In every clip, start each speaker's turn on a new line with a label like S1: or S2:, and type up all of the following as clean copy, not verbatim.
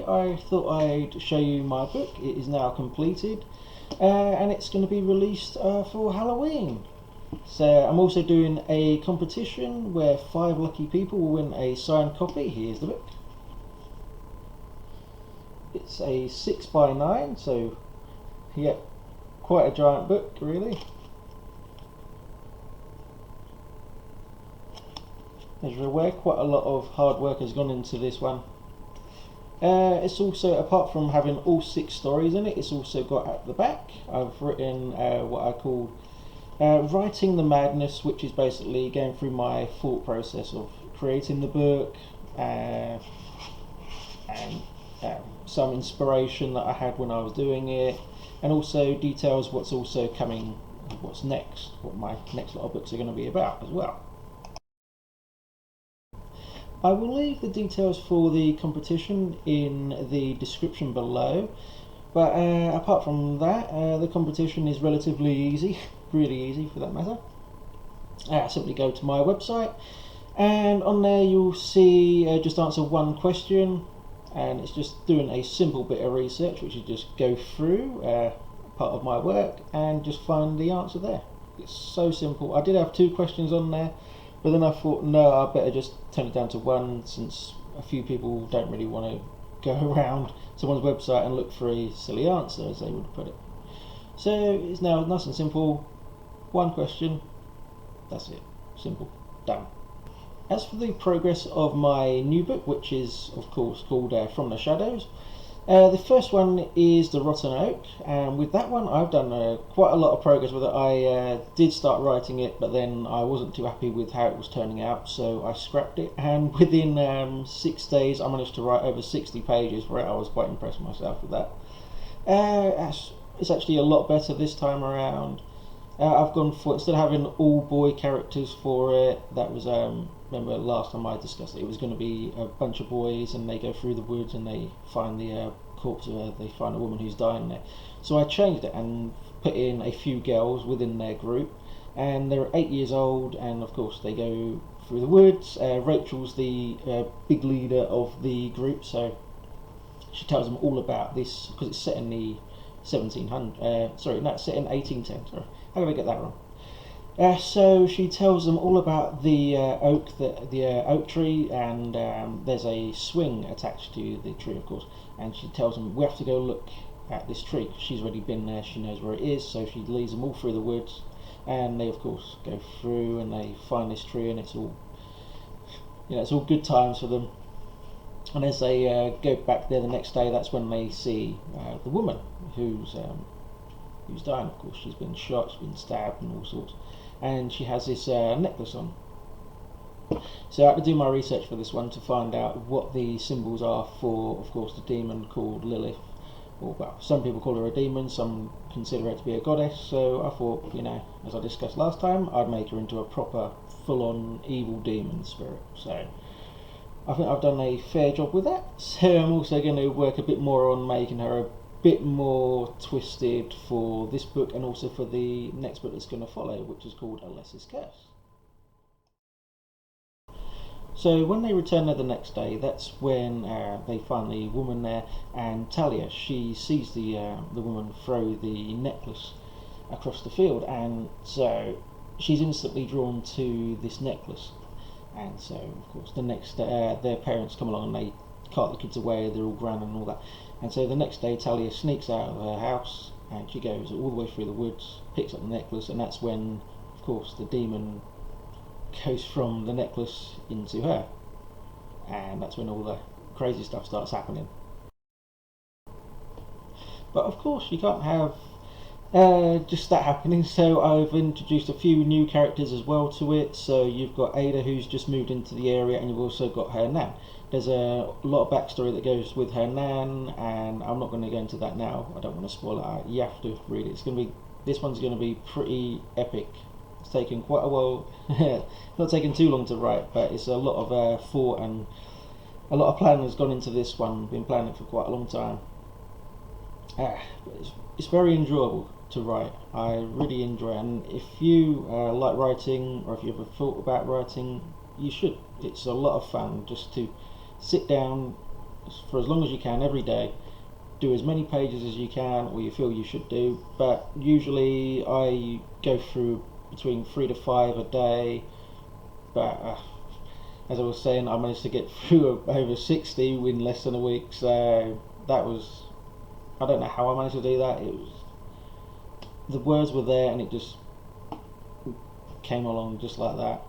S1: I thought I'd show you my book. It is now completed, and it's going to be released for Halloween. So I'm also doing a competition where 5 lucky people will win a signed copy. Here's the book. It's a 6x9, so yeah, quite a giant book really. As you're aware, quite a lot of hard work has gone into this one. It's also, apart from having all 6 stories in it, it's also got at the back, I've written what I call writing the madness, which is basically going through my thought process of creating the book, and some inspiration that I had when I was doing it, and also details what's also coming, what's next, what my next lot of books are going to be about as well. I will leave the details for the competition in the description below, but apart from that, the competition is relatively easy, really easy for that matter. Simply go to my website, and on there you'll see just answer one question, and it's just doing a simple bit of research, which is just go through part of my work and just find the answer there. It's so simple. I did have 2 questions on there, but then I thought, no, I better just turn it down to 1, since a few people don't really want to go around someone's website and look for a silly answer, as they would put it. So it's now nice and simple. 1 question, that's it. Simple, done. As for the progress of my new book, which is of course called From the Shadows, the first one is The Rotten Oak, and with that one I've done quite a lot of progress with it. I did start writing it, but then I wasn't too happy with how it was turning out, so I scrapped it, and within 6 days I managed to write over 60 pages for it. I was quite impressed with myself with that. It's actually a lot better this time around. I've gone for, instead of having all boy characters for it, that was, remember last time I discussed it, it was going to be a bunch of boys and they go through the woods and they find the corpse of they find a woman who's dying there. So I changed it and put in a few girls within their group, and they're 8 years old, and of course they go through the woods. Rachel's the big leader of the group, so she tells them all about this, because it's set in the 1700, sorry, no, it's set in 1810, sorry. How did I get that wrong? So she tells them all about the oak tree, and there's a swing attached to the tree, of course, and she tells them we have to go look at this tree. She's already been there, she knows where it is, so she leads them all through the woods, and they of course go through and they find this tree, and it's all, you know, it's all good times for them. And as they go back there the next day, that's when they see the woman who's dying. Of course, she's been shot, she's been stabbed and all sorts, and she has this necklace on. So I had to do my research for this one to find out what the symbols are for, of course, the demon called Lilith. Or, well, some people call her a demon, some consider her to be a goddess, so I thought, you know, as I discussed last time, I'd make her into a proper, full-on evil demon spirit. So I think I've done a fair job with that, so I'm also going to work a bit more on making her a bit more twisted for this book, and also for the next book that's going to follow, which is called Alessi's Curse. So when they return there the next day, that's when they find the woman there, and Talia, she sees the woman throw the necklace across the field, and so she's instantly drawn to this necklace. And so, of course, the next day, their parents come along and they cart the kids away, they're all grand and all that. And so the next day, Talia sneaks out of her house, and she goes all the way through the woods, picks up the necklace, and that's when, of course, the demon goes from the necklace into her. And that's when all the crazy stuff starts happening. But of course, you can't have just that happening, so I've introduced a few new characters as well to it. So you've got Ada, who's just moved into the area, and you've also got her nan. There's a lot of backstory that goes with her nan, and I'm not going to go into that now. I don't want to spoil it out. You have to read it. It's going to be, this one's going to be pretty epic. It's taken quite a while, not taken too long to write, but it's a lot of thought and a lot of planning has gone into this one. Been planning for quite a long time. But it's very enjoyable to write. I really enjoy it, and if you like writing, or if you ever thought about writing, you should. It's a lot of fun just to sit down for as long as you can every day. Do as many pages as you can, or you feel you should do. But usually I go through between 3 to 5 a day. But as I was saying, I managed to get through over 60 in less than a week. So that was, I don't know how I managed to do that. It was, the words were there, and it just came along just like that.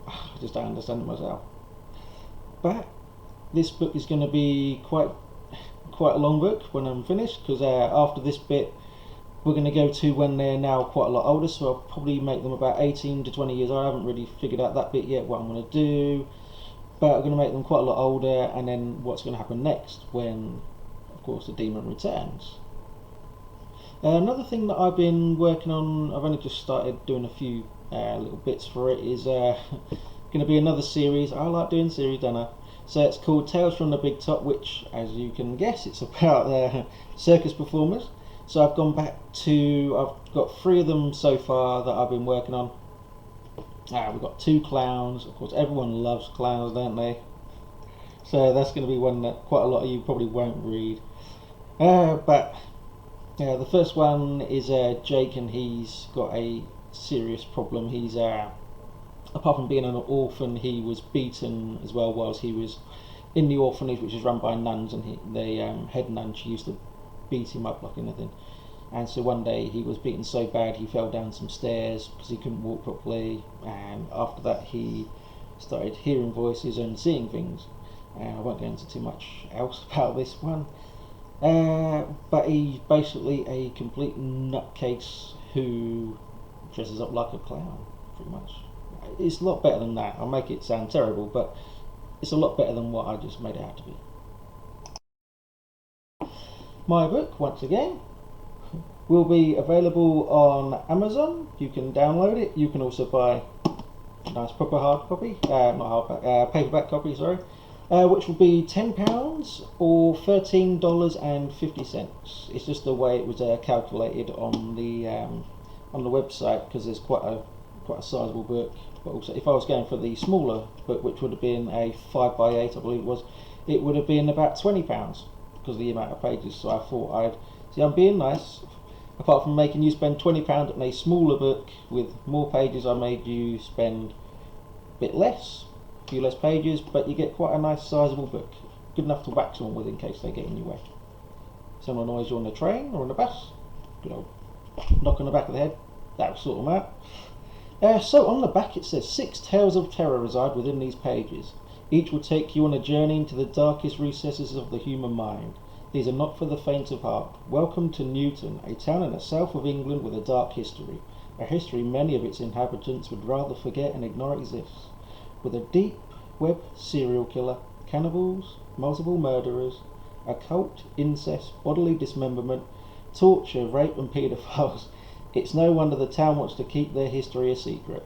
S1: I just don't understand it myself. But this book is going to be quite a long book when I'm finished, because after this bit we're going to go to when they're now quite a lot older, so I'll probably make them about 18 to 20 years old. I haven't really figured out that bit yet, what I'm going to do, but I'm going to make them quite a lot older, and then what's going to happen next when, of course, the demon returns. Another thing that I've been working on, I've only just started doing a few little bits for it, is going to be another series. I like doing series, don't I? So it's called Tales from the Big Top, which, as you can guess, it's about circus performers. So I've gone back to, I've got 3 of them so far that I've been working on. We've got 2 clowns. Of course, everyone loves clowns, don't they? So that's going to be one that quite a lot of you probably won't read. But the first one is Jake, and he's got a serious problem. He's apart from being an orphan, he was beaten as well whilst he was in the orphanage, which is run by nuns, and the head nun, she used to beat him up like anything. And so one day he was beaten so bad he fell down some stairs because he couldn't walk properly, and after that he started hearing voices and seeing things. I won't go into too much else about this one, but he's basically a complete nutcase who dresses up like a clown, pretty much. It's a lot better than that. I'll make it sound terrible, but it's a lot better than what I just made it out to be. My book, once again, will be available on Amazon. You can download it. You can also buy a nice proper hard copy, paperback copy, sorry, which will be £10 or $13.50. It's just the way it was calculated on the website, because there's quite a sizable book. But also, if I was going for the smaller book, which would have been a 5x8, I believe it was, it would have been about £20 because of the amount of pages. So I thought I'm being nice. Apart from making you spend £20 on a smaller book with more pages, I made you spend a bit less, a few less pages, but you get quite a nice sizable book, good enough to whack someone with in case they get in your way. Someone annoys you on the train or on the bus, good old knock on the back of the head, that'll sort them out. So on the back it says 6 tales of terror reside within these pages. Each will take you on a journey into the darkest recesses of the human mind. These are not for the faint of heart. Welcome to Newton, a town in the south of England with a dark history. A history many of its inhabitants would rather forget and ignore exists. With a deep web serial killer, cannibals, multiple murderers, occult, incest, bodily dismemberment, torture, rape and paedophiles, it's no wonder the town wants to keep their history a secret.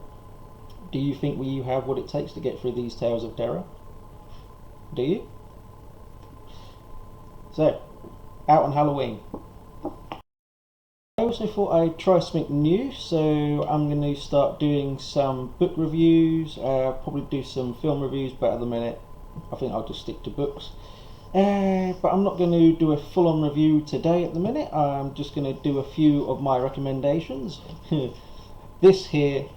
S1: Do you think you have what it takes to get through these tales of terror? Do you? So, out on Halloween. I also thought I'd try something new, so I'm going to start doing some book reviews, probably do some film reviews, but at the minute I think I'll just stick to books. But I'm not going to do a full-on review today at the minute. I'm just going to do a few of my recommendations. This here,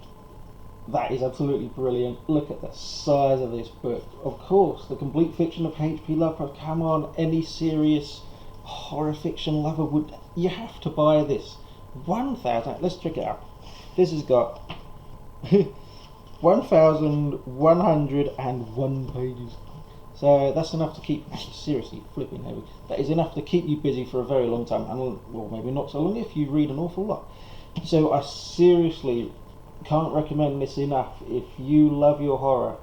S1: that is absolutely brilliant. Look at the size of this book. Of course, the complete fiction of H.P. Lovecraft. Come on, any serious horror fiction lover would. You have to buy this. 1,000. Let's check it out. This has got 1,101 pages. So that's enough to keep, seriously, flipping heavy. That is enough to keep you busy for a very long time, and well, maybe not so long if you read an awful lot. So I seriously can't recommend this enough. If you love your horror,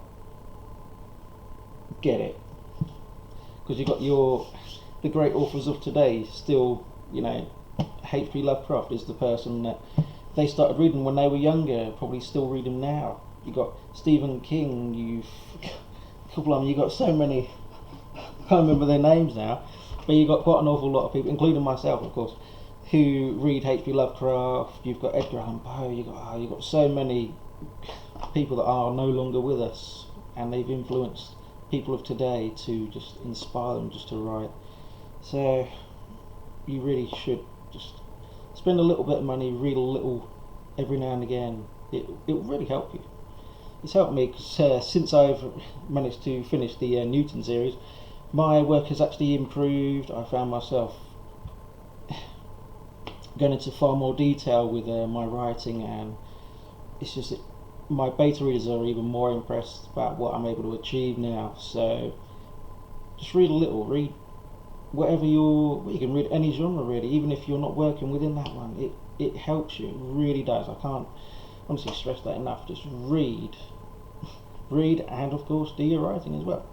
S1: get it, because you've got the great authors of today still. You know, H.P. Lovecraft is the person that they started reading when they were younger, probably still read him now. You got Stephen King. You got so many, I can't remember their names now, but you got quite an awful lot of people, including myself of course, who read H.P. Lovecraft. You've got Edgar Allan Poe, you've got so many people that are no longer with us, and they've influenced people of today to just inspire them just to write. So you really should just spend a little bit of money, read a little every now and again. It will really help you. It's helped me because since I've managed to finish the Newton series, my work has actually improved. I found myself going into far more detail with my writing, and it's just that my beta readers are even more impressed about what I'm able to achieve now. So just read a little, read whatever you can read any genre really, even if you're not working within that one. It helps you, it really does. I can't honestly stress that enough. Just read, and of course do your writing as well.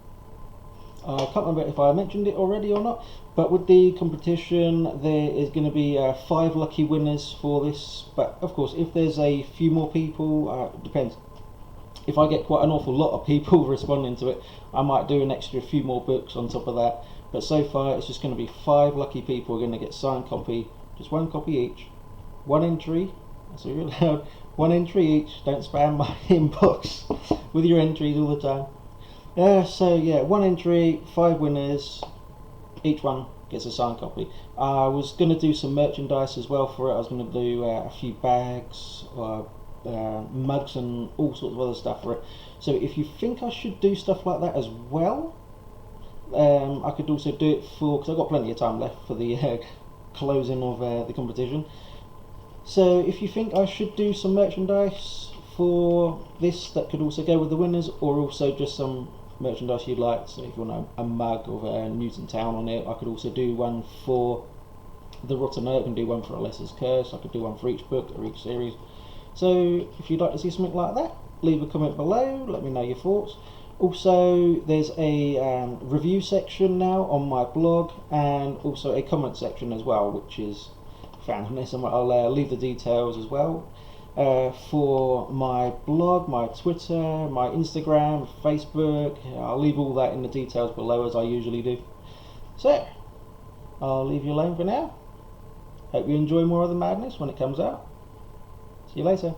S1: I can't remember if I mentioned it already or not, but with the competition there is going to be 5 lucky winners for this. But of course, if there's a few more people, depends. If I get quite an awful lot of people responding to it, I might do an extra few more books on top of that. But so far it's just going to be 5 lucky people who are going to get signed copy, just 1 copy each, 1 entry. That's really loud. 1 entry each. Don't spam my inbox with your entries all the time. So yeah, 1 entry, 5 winners, each one gets a signed copy. I was going to do some merchandise as well for it. I was going to do a few bags, mugs and all sorts of other stuff for it. So if you think I should do stuff like that as well, I could also do it for, because I've got plenty of time left for the closing of the competition. So if you think I should do some merchandise for this that could also go with the winners, or also just some merchandise you'd like, so if you want a mug of Newton Town on it, I could also do one for the Letourneau, I can do one for A Lesser's Curse, I could do one for each book or each series. So if you'd like to see something like that, leave a comment below, let me know your thoughts. Also, there's a review section now on my blog, and also a comment section as well, which is found on this, and I'll leave the details as well for my blog, my Twitter, my Instagram, Facebook. I'll leave all that in the details below, as I usually do. So I'll leave you alone for now. Hope you enjoy more of the madness when it comes out. See you later.